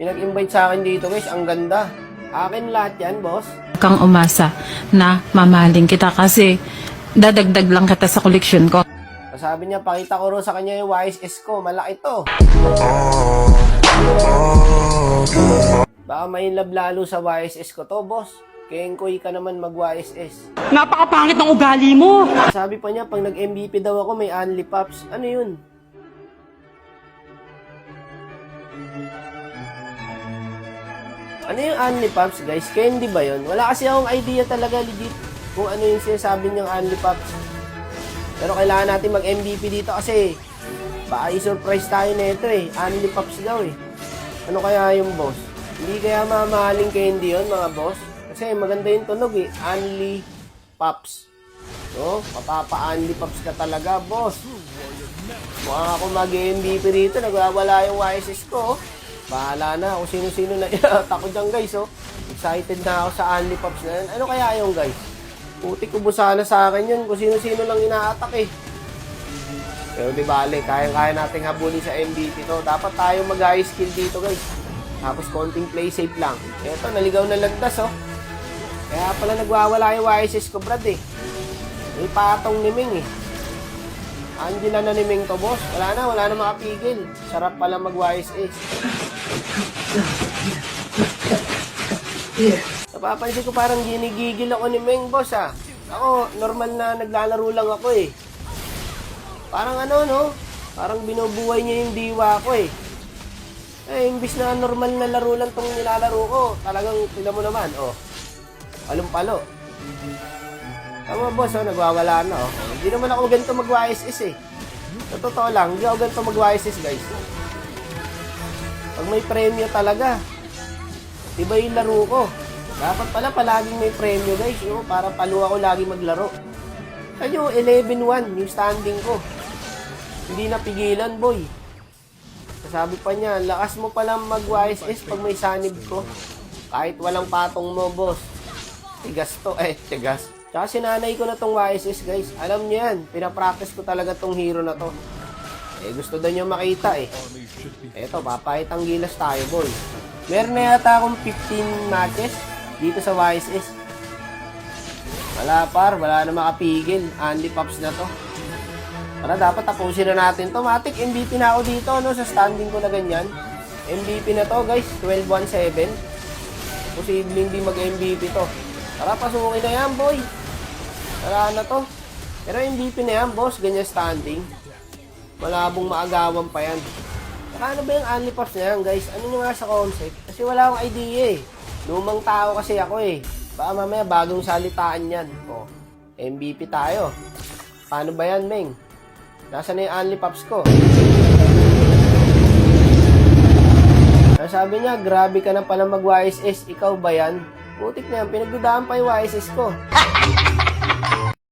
Pinag-invite sa akin dito guys, ang ganda. Akin lahat yan, boss. Kang umasa na mamahaling kita kasi dadagdag lang kita sa koleksyon ko. Sabi niya, pakita ko rin sa kanya yung YSS ko. Malaki to. Baka may love lalo sa YSS ko to, boss. Kengkoy ka naman mag-YSS. Napakapangit ng ugali mo! Sabi pa niya, pag nag-MVP daw ako, may Only Pops. Ano yun? Ano yung Only Pops, guys? Candy ba yun? Wala kasi akong idea talaga, legit, kung ano yung sinasabi niyang Only Pops. Pero kailangan natin mag-MVP dito kasi baka i-surprise tayo na ito eh. Only Pops daw eh. Ano kaya yung boss? Hindi kaya mamahaling candy yun, mga boss? Kasi maganda yung tunog eh. Only Pops. So, mapapa-Only Pops ka talaga, boss. Mukha ako mag-MVP dito. Nagwawala yung YSS ko. Bahala na kung sino-sino na iata ko dyan, guys. Oh. Excited na ako sa Only Pops na yan. Ano kaya yung guys? Putik ubusan na sa akin yun kung sino-sino lang inaatak eh. Pero di bale, kaya-kaya nating habulin sa MVP to. Dapat tayo mag-high skill dito, guys. Tapos konting play safe lang. Eto, naligaw na landas, oh. Kaya pala nagwawala yung YSS ko, Brad, eh. May patong ni Ming, eh. Angela na ni Ming to, boss. Wala na makapigil. Sarap pala mag-YSS. Napapansin ko parang ginigigil ako ni Ming, boss, ah. Ako, normal na naglalaro lang ako, eh. Parang ano, no? Parang binubuhay niya yung diwa ko, eh. Eh, imbis na normal na laro lang tong nilalaro ko, talagang, tignan mo naman, oh. Palong-palo. Tama, boss, oh, nagwawala na, oh. Hindi naman ako ganito mag-YSS, eh. Sa totoo lang, hindi ako ganito mag-YSS, guys. Pag may premyo talaga, iba yung laro ko. Dapat pala palaging may premyo, guys, no? Para palo ako lagi maglaro. Kaya 11-1 yung standing ko. Hindi napigilan, boy. Sabi pa niya, lakas mo palang mag-YSS pag may sanib ko. Kahit walang patong mo, boss. Tigas to, tigas. Tsaka sinanay ko na tong YSS, guys. Alam niyo yan, pinapractice ko talaga tong hero na to. Gusto daw niyo makita, eh. Eto, papahit ang gilas tayo, boy. Meron na yata akong 15 matches dito sa YSS. Wala par, wala na makapigil. Only Pops na to. Para dapat tapusin na natin to. Matik, MVP na ako dito, no, sa standing ko na ganyan. MVP na to, guys. 12-1-7. Posibleng hindi mag-MVP to. Tara, pasukin na yan, boy. Wala na to. Pero MVP na yan, boss. Ganyan standing. Malabong maagawan pa yan. Saka ano ba yung Only Pops na yan, guys? Ano nyo nga sa concept? Kasi wala akong idea, eh. Lumang tao kasi ako, eh. Baka mamaya bagong salitaan yan. O, MVP tayo. Paano ba yan, Meng? Nasaan na yung Only Pops ko? Sabi niya, grabe ka na pala mag-YSS. Ikaw ba yan? Putik na yan, pinagdudaan pa yung YSS ko.